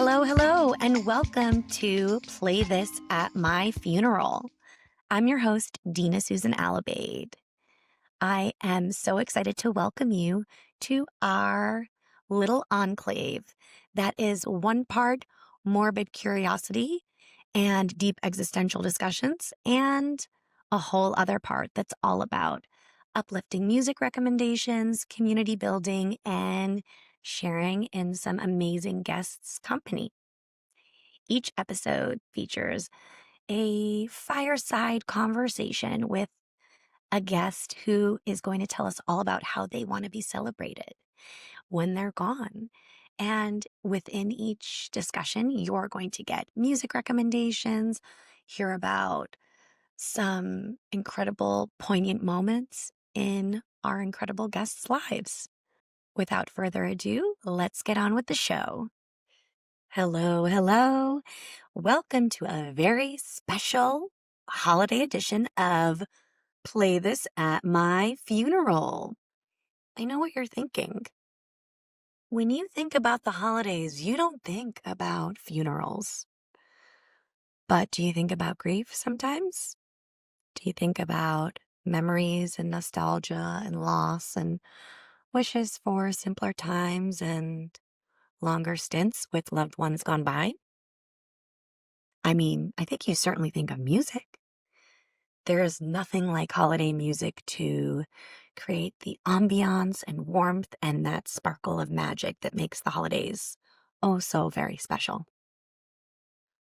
Hello, and welcome to Play This at My Funeral. I'm your host, Dina Susan Alabade. I am so excited to welcome you to our little enclave that is one part morbid curiosity and deep existential discussions, and a whole other part that's all about uplifting music recommendations, community building, and sharing in some amazing guests' company. Each episode features a fireside conversation with a guest who is going to tell us all about how they want to be celebrated when they're gone. And within each discussion, you're going to get music recommendations, hear about some incredible, poignant moments in our incredible guests' lives. Without further ado, let's get on with the show. Hello. Welcome to a very special holiday edition of Play This at My Funeral. I know what you're thinking. When you think about the holidays, you don't think about funerals. But do you think about grief sometimes? Do you think about memories and nostalgia and loss and wishes for simpler times and longer stints with loved ones gone by? I mean, I think you certainly think of music. There is nothing like holiday music to create the ambiance and warmth and that sparkle of magic that makes the holidays oh so very special.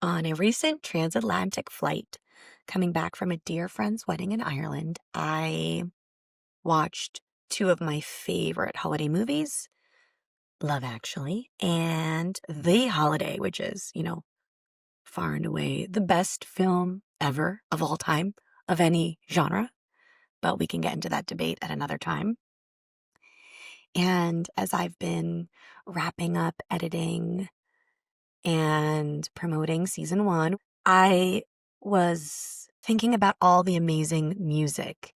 On a recent transatlantic flight, coming back from a dear friend's wedding in Ireland, I watched two of my favorite holiday movies, Love Actually and The Holiday, which is, far and away the best film ever of all time of any genre. But we can get into that debate at another time. And as I've been wrapping up editing and promoting season 1, I was thinking about all the amazing music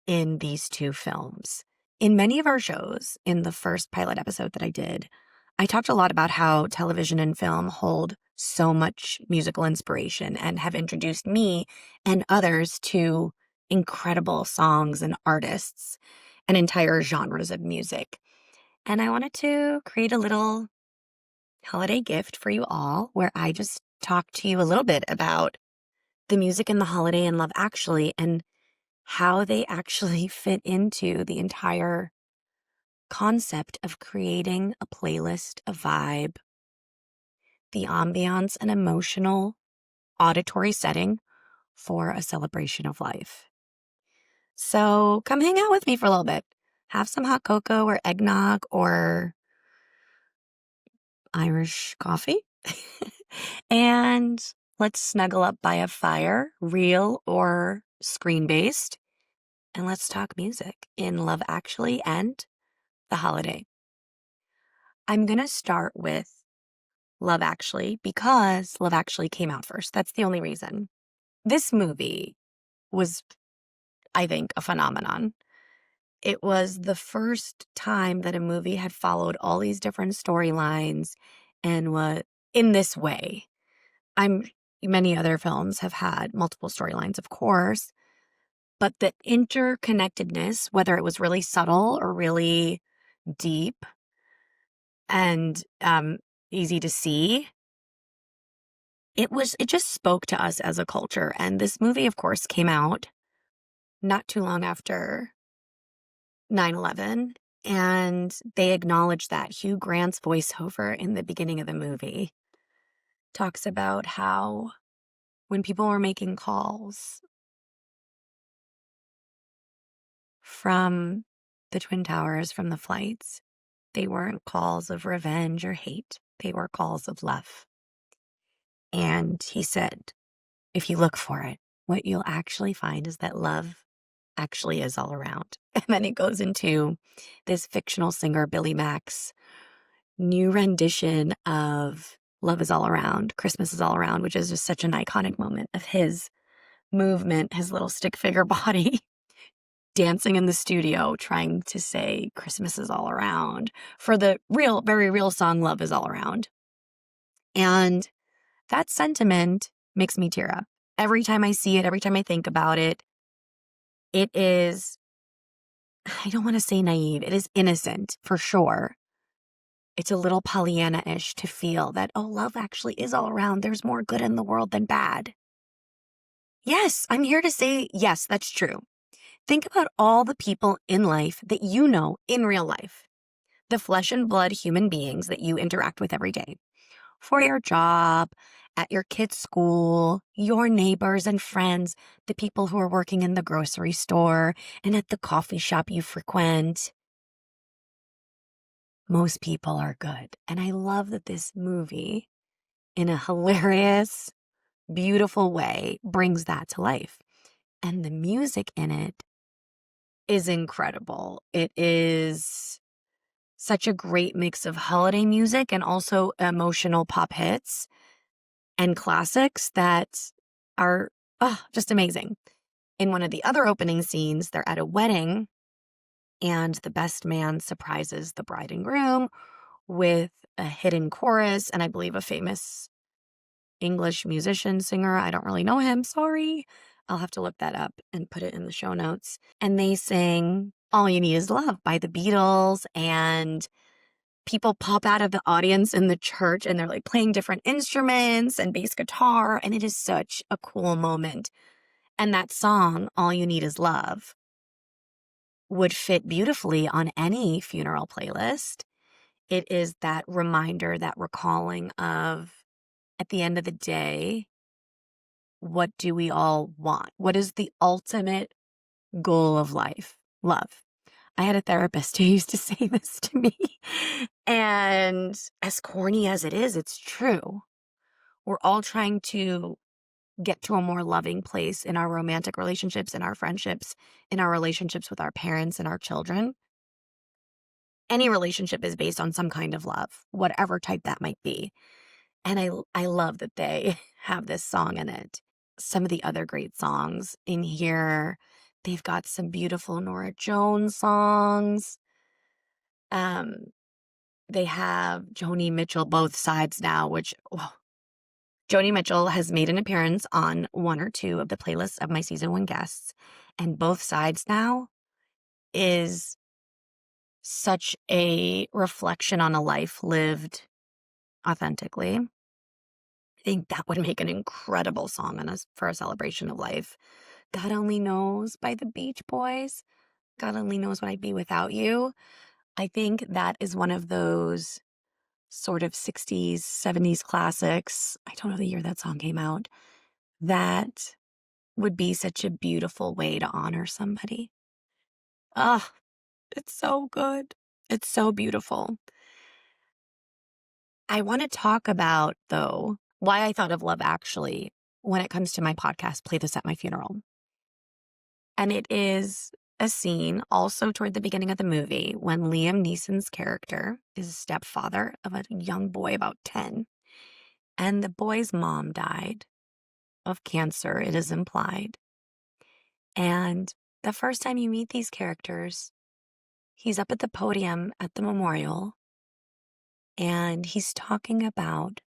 in these two films. In many of our shows, in the first pilot episode that I did, I talked a lot about how television and film hold so much musical inspiration and have introduced me and others to incredible songs and artists and entire genres of music. And I wanted to create a little holiday gift for you all where I just talk to you a little bit about the music in the holiday and Love Actually and how they actually fit into the entire concept of creating a playlist, a vibe, the ambiance, an emotional auditory setting for a celebration of life. So come hang out with me for a little bit. Have some hot cocoa or eggnog or Irish coffee. And let's snuggle up by a fire, real or screen-based, and let's talk music in Love Actually and The Holiday. I'm going to start with Love Actually because Love Actually came out first. That's the only reason. This movie was, I think, a phenomenon. It was the first time that a movie had followed all these different storylines and was in this way. Many other films have had multiple storylines, of course, but the interconnectedness, whether it was really subtle or really deep and easy to see, it just spoke to us as a culture. And this movie, of course, came out not too long after 9/11, and they acknowledged that. Hugh Grant's voiceover in the beginning of the movie talks about how when people were making calls from the Twin Towers, from the flights, they weren't calls of revenge or hate. They were calls of love. And he said, if you look for it, what you'll actually find is that love actually is all around. And then it goes into this fictional singer, Billy Mack's new rendition of Love is All Around, Christmas is All Around, which is just such an iconic moment of his movement, his little stick figure body dancing in the studio, trying to say Christmas is all around for the real, very real song, Love is All Around. And that sentiment makes me tear up. Every time I see it, every time I think about it, it is, I don't want to say naive, it is innocent for sure. It's a little Pollyanna-ish to feel that, oh, love actually is all around. There's more good in the world than bad. Yes, I'm here to say, yes, that's true. Think about all the people in life that you know in real life, the flesh and blood human beings that you interact with every day, for your job, at your kid's school, your neighbors and friends, the people who are working in the grocery store and at the coffee shop you frequent. Most people are good. And I love that this movie, in a hilarious, beautiful way, brings that to life. And the music in it is incredible. It is such a great mix of holiday music and also emotional pop hits and classics that are just amazing. In one of the other opening scenes, they're at a wedding and the best man surprises the bride and groom with a hidden chorus and I believe a famous English musician, singer. I don't really know him. Sorry. I'll have to look that up and put it in the show notes. And they sing All You Need Is Love by the Beatles, and people pop out of the audience in the church and they're like playing different instruments and bass guitar. And it is such a cool moment. And that song, All You Need Is Love, would fit beautifully on any funeral playlist. It is that reminder, that recalling of, at the end of the day, what do we all want? What is the ultimate goal of life? Love. I had a therapist who used to say this to me. And as corny as it is, it's true. We're all trying to get to a more loving place in our romantic relationships, in our friendships, in our relationships with our parents and our children. Any relationship is based on some kind of love, whatever type that might be. And I love that they have this song in it. Some of the other great songs in here, they've got some beautiful Norah Jones songs. They have Joni Mitchell, Both Sides Now, which Joni Mitchell has made an appearance on one or two of the playlists of my season 1 guests. And Both Sides Now is such a reflection on a life lived authentically. I think that would make an incredible song for a celebration of life. God Only Knows by the Beach Boys. God Only Knows What I'd Be Without You. I think that is one of those sort of 60s, 70s classics. I don't know the year that song came out. That would be such a beautiful way to honor somebody. Ah, it's so good. It's so beautiful. I want to talk about, though, why I thought of Love Actually when it comes to my podcast, Play This at My Funeral. And it is a scene also toward the beginning of the movie when Liam Neeson's character is a stepfather of a young boy about 10. And the boy's mom died of cancer, it is implied. And the first time you meet these characters, he's up at the podium at the memorial and he's talking about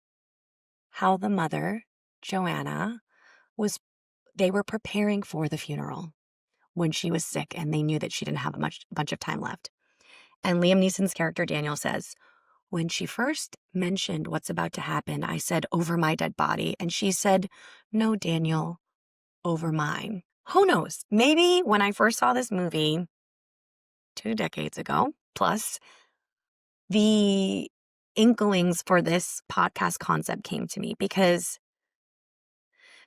how the mother, Joanna, they were preparing for the funeral when she was sick and they knew that she didn't have a bunch of time left. And Liam Neeson's character, Daniel, says, when she first mentioned what's about to happen, I said, over my dead body. And she said, no, Daniel, over mine. Who knows? Maybe when I first saw this movie 2 decades ago, plus, the inklings for this podcast concept came to me because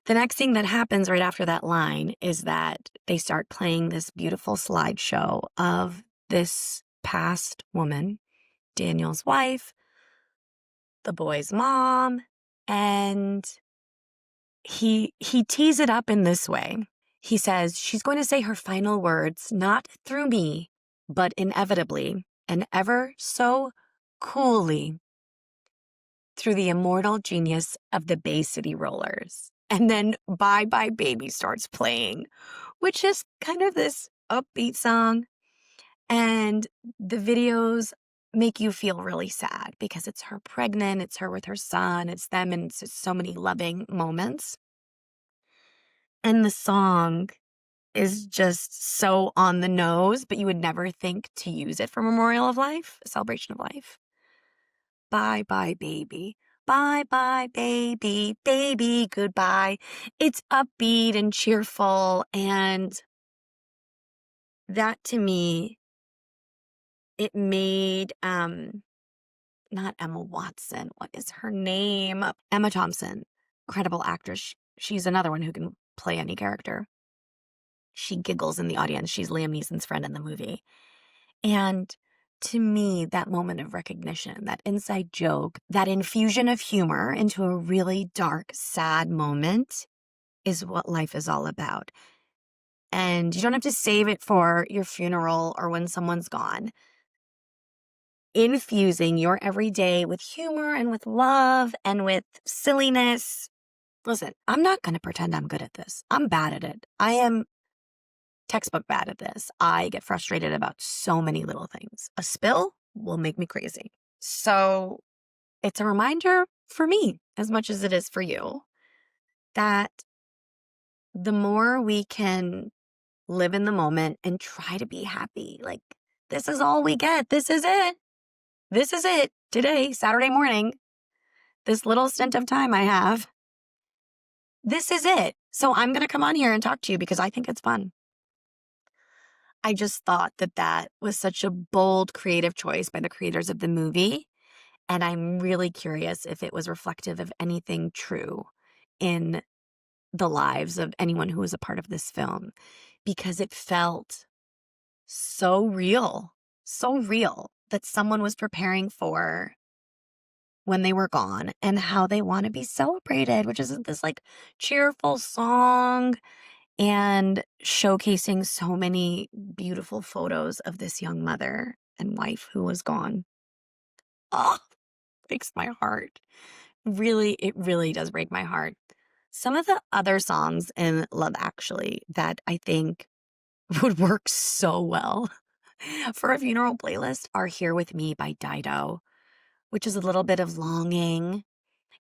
the next thing that happens right after that line is that they start playing this beautiful slideshow of this past woman, Daniel's wife, the boy's mom, and he tees it up in this way. He says she's going to say her final words, not through me, but inevitably and ever so coolly through the immortal genius of the Bay City Rollers. And then Bye Bye Baby starts playing, which is kind of this upbeat song. And the videos make you feel really sad because it's her pregnant, it's her with her son, it's them, and it's just so many loving moments. And the song is just so on the nose, but you would never think to use it for Memorial of Life, a celebration of life. Bye bye, baby. Bye bye, baby, baby, goodbye. It's upbeat and cheerful, and that to me, it made not Emma Watson. What is her name? Emma Thompson. Incredible actress. She's another one who can play any character. She giggles in the audience. She's Liam Neeson's friend in the movie. And to me, that moment of recognition, that inside joke, that infusion of humor into a really dark, sad moment is what life is all about. And you don't have to save it for your funeral or when someone's gone. Infusing your everyday with humor and with love and with silliness. Listen, I'm not going to pretend I'm good at this. I'm bad at it. I am textbook bad at this. I get frustrated about so many little things. A spill will make me crazy. So it's a reminder for me, as much as it is for you, that the more we can live in the moment and try to be happy, like this is all we get. This is it. This is it today, Saturday morning, this little stint of time I have. This is it. So I'm going to come on here and talk to you because I think it's fun. I just thought that that was such a bold, creative choice by the creators of the movie. And I'm really curious if it was reflective of anything true in the lives of anyone who was a part of this film, because it felt so real that someone was preparing for when they were gone and how they want to be celebrated, which is this like cheerful song and showcasing so many beautiful photos of this young mother and wife who was gone. Oh, breaks my heart. Really, it really does break my heart. Some of the other songs in Love Actually that I think would work so well for a funeral playlist are Here With Me by Dido, which is a little bit of longing.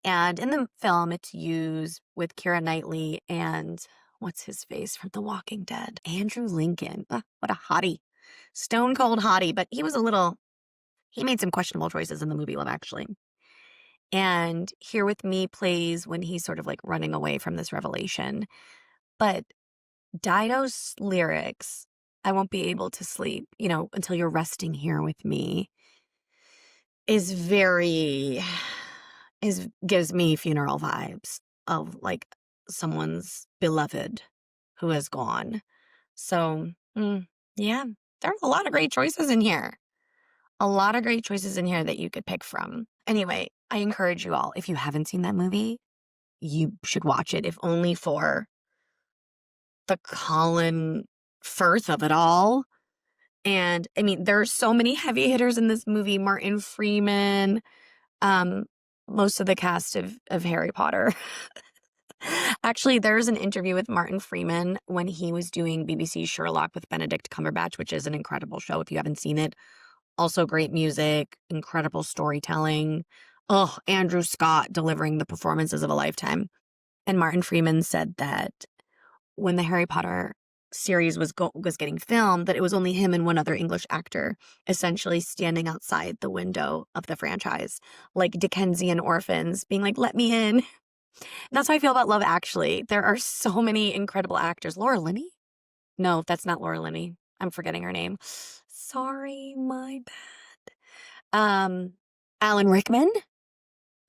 And in the film, it's used with Keira Knightley and what's his face from The Walking Dead? Andrew Lincoln. What a hottie. Stone cold hottie. But he made some questionable choices in the movie Love Actually. And Here With Me plays when he's sort of like running away from this revelation. But Dido's lyrics, I won't be able to sleep, until you're resting here with me, is gives me funeral vibes of like someone's beloved who has gone. So, yeah, there are a lot of great choices in here. A lot of great choices in here that you could pick from. Anyway, I encourage you all, if you haven't seen that movie, you should watch it, if only for the Colin Firth of it all. And I mean, there are so many heavy hitters in this movie. Martin Freeman, most of the cast of Harry Potter. Actually, there's an interview with Martin Freeman when he was doing BBC's Sherlock with Benedict Cumberbatch, which is an incredible show if you haven't seen it. Also great music, incredible storytelling. Oh, Andrew Scott delivering the performances of a lifetime. And Martin Freeman said that when the Harry Potter series was getting filmed, that it was only him and one other English actor essentially standing outside the window of the franchise, like Dickensian orphans, being like, let me in. That's how I feel about Love Actually. There are so many incredible actors. Laura Linney? No, that's not Laura Linney. I'm forgetting her name. Sorry, my bad. Alan Rickman?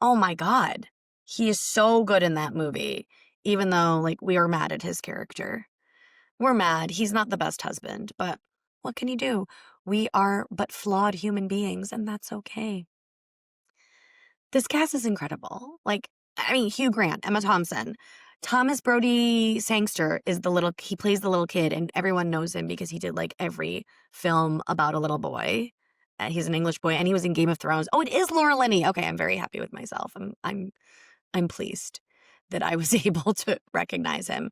Oh my God. He is so good in that movie, even though like we are mad at his character. We're mad. He's not the best husband, but what can you do? We are but flawed human beings, and that's okay. This cast is incredible. Like, I mean, Hugh Grant, Emma Thompson, Thomas Brody Sangster he plays the little kid, and everyone knows him because he did like every film about a little boy. He's an English boy, and he was in Game of Thrones. Oh, it is Laura Linney. Okay, I'm very happy with myself. I'm pleased that I was able to recognize him.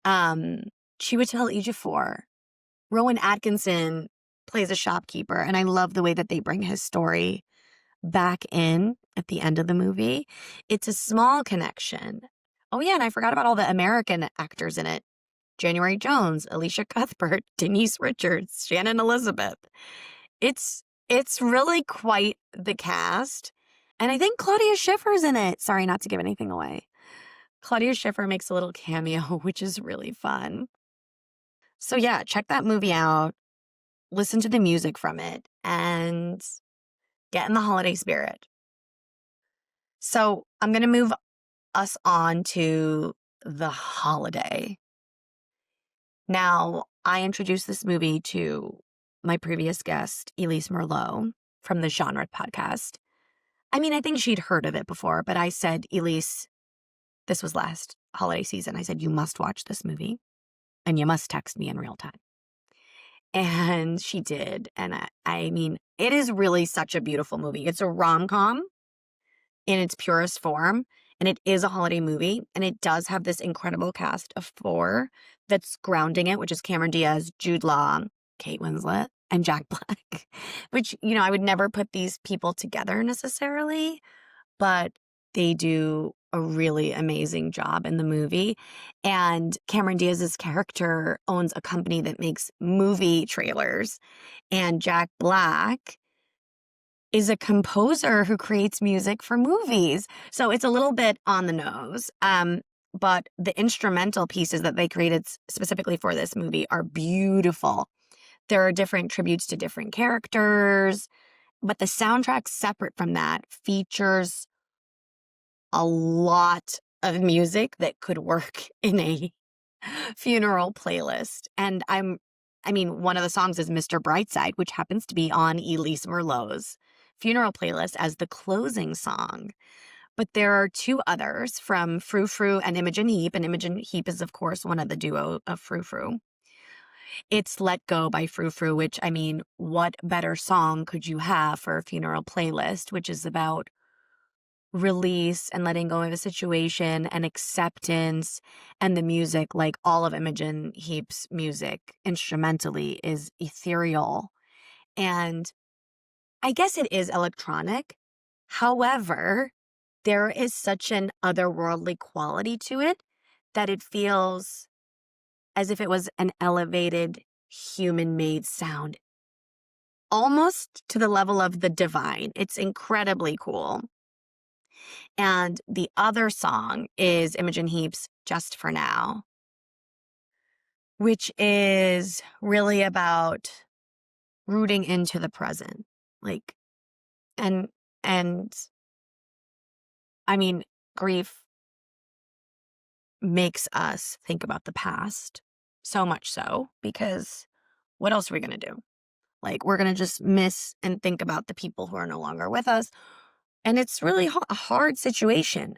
Chiwetel Ejiofor, Rowan Atkinson plays a shopkeeper, and I love the way that they bring his story back in at the end of the movie. It's a small connection. Oh, yeah, and I forgot about all the American actors in it. January Jones, Alicia Cuthbert, Denise Richards, Shannon Elizabeth. It's really quite the cast. And I think Claudia Schiffer's in it. Sorry, not to give anything away. Claudia Schiffer makes a little cameo, which is really fun. So yeah, check that movie out. Listen to the music from it and get in the holiday spirit. So I'm going to move us on to The Holiday. Now, I introduced this movie to my previous guest, Elise Merlot from the Genre podcast. I mean, I think she'd heard of it before, but I said, Elise, this was last holiday season. I said, you must watch this movie and you must text me in real time. And she did. And I mean, it is really such a beautiful movie. It's a rom-com in its purest form. And it is a holiday movie. And it does have this incredible cast of 4 that's grounding it, which is Cameron Diaz, Jude Law, Kate Winslet, and Jack Black. Which, you know, I would never put these people together necessarily, but they do a really amazing job in the movie. And Cameron Diaz's character owns a company that makes movie trailers. And Jack Black is a composer who creates music for movies. So it's a little bit on the nose. But the instrumental pieces that they created specifically for this movie are beautiful. There are different tributes to different characters, but the soundtrack separate from that features a lot of music that could work in a funeral playlist. And I mean, one of the songs is Mr. Brightside, which happens to be on Elise Merlot's funeral playlist as the closing song. But there are 2 others from Frou Frou and Imogen Heap. And Imogen Heap is, of course, one of the duo of Frou Frou. It's Let Go by Frou Frou, which, I mean, what better song could you have for a funeral playlist, which is about release and letting go of a situation and acceptance. And the music, like all of Imogen Heap's music instrumentally, is ethereal. And I guess it is electronic. However, there is such an otherworldly quality to it that it feels as if it was an elevated human-made sound, almost to the level of the divine. It's incredibly cool. And the other song is Imogen Heap's Just for Now, which is really about rooting into the present. Like, and I mean, grief makes us think about the past so much so, because what else are we going to do? Like, we're going to just miss and think about the people who are no longer with us. And it's really a hard situation.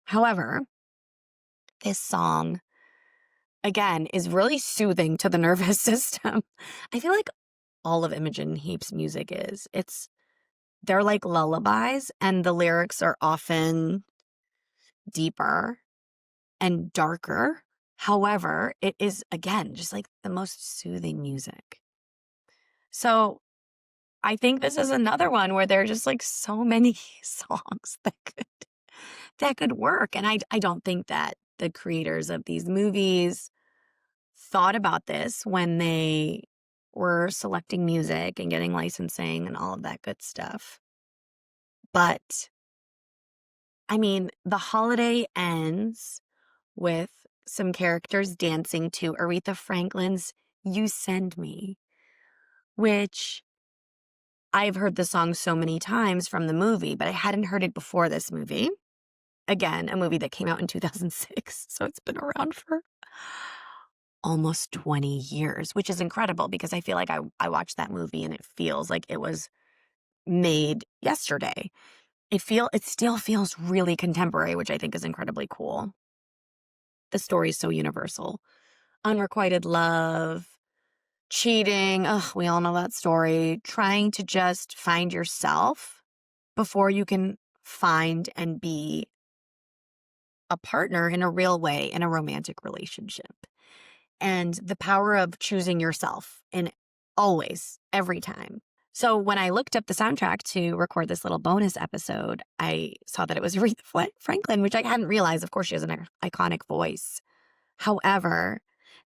However, this song, again, is really soothing to the nervous system. I feel like all of Imogen Heap's music is. They're like lullabies, and the lyrics are often deeper and darker. However, it is, again, just like the most soothing music. So I think this is another one where there are just like so many songs that could work. And I don't think that the creators of these movies thought about this when they were selecting music and getting licensing and all of that good stuff. But I mean, the holiday ends with some characters dancing to Aretha Franklin's You Send Me, which I've heard the song so many times from the movie, but I hadn't heard it before this movie. Again, a movie that came out in 2006, so it's been around for almost 20 years, which is incredible because I feel like I watched that movie and it feels like it was made yesterday. It still feels really contemporary, which I think is incredibly cool. The story is so universal. Unrequited love, cheating, we all know that story. Trying to just find yourself before you can find and be a partner in a real way in a romantic relationship. And the power of choosing yourself in always, every time. So when I looked up the soundtrack to record this little bonus episode, I saw that it was Aretha Franklin, which I hadn't realized. Of course, she has an iconic voice. However,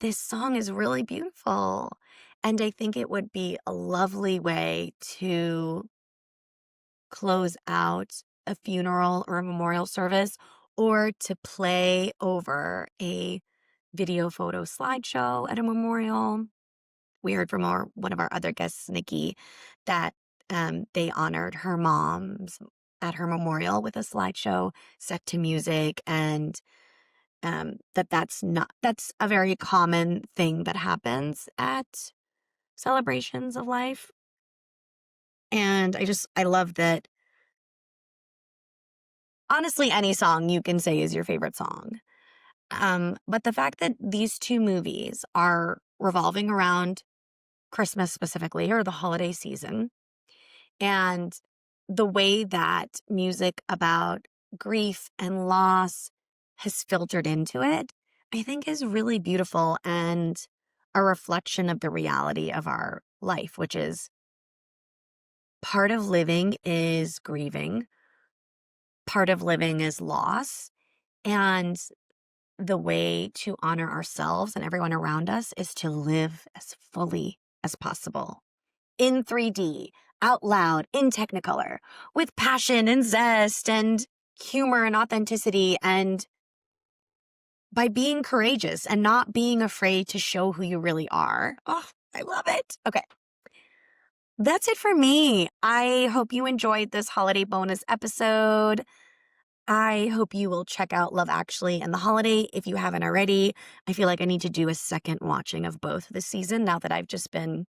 this song is really beautiful. And I think it would be a lovely way to close out a funeral or a memorial service, or to play over a video photo slideshow at a memorial. We heard from one of our other guests, Nikki, that they honored her mom's at her memorial with a slideshow set to music, and that's a very common thing that happens at celebrations of life. And I love that. Honestly, any song you can say is your favorite song. But the fact that these two movies are revolving around Christmas specifically, or the holiday season, and the way that music about grief and loss has filtered into it, I think is really beautiful and a reflection of the reality of our life, which is part of living is grieving, part of living is loss, and the way to honor ourselves and everyone around us is to live as fully as possible. In 3D, out loud, in Technicolor, with passion and zest and humor and authenticity, and by being courageous and not being afraid to show who you really are. Oh, I love it. Okay. That's it for me. I hope you enjoyed this holiday bonus episode. I hope you will check out Love Actually and The Holiday if you haven't already. I feel like I need to do a second watching of both this season now that I've just been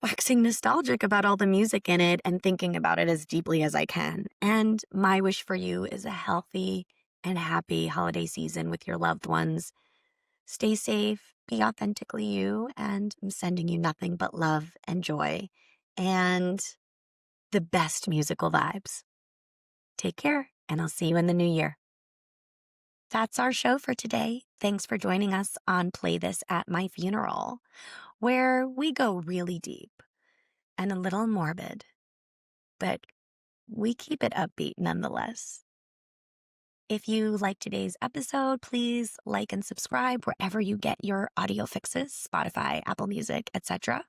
waxing nostalgic about all the music in it and thinking about it as deeply as I can. And my wish for you is a healthy and happy holiday season with your loved ones. Stay safe, be authentically you, and I'm sending you nothing but love and joy and the best musical vibes. Take care, and I'll see you in the new year. That's our show for today. Thanks for joining us on Play This at My Funeral, where we go really deep and a little morbid, but we keep it upbeat nonetheless. If you like today's episode, please like and subscribe wherever you get your audio fixes, Spotify, Apple Music, etc.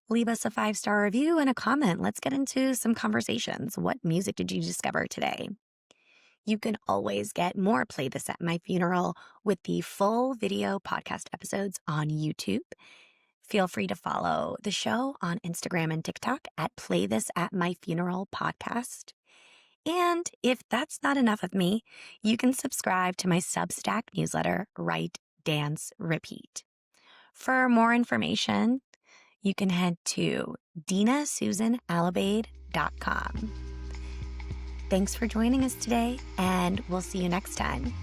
Leave us a 5-star review and a comment. Let's get into some conversations. What music did you discover today? You can always get more Play This at My Funeral with the full video podcast episodes on YouTube. Feel free to follow the show on Instagram and TikTok at Play This at My Funeral Podcast. And if that's not enough of me, you can subscribe to my Substack newsletter, Write, Dance, Repeat. For more information, you can head to dinasusanalabade.com. Thanks for joining us today, and we'll see you next time.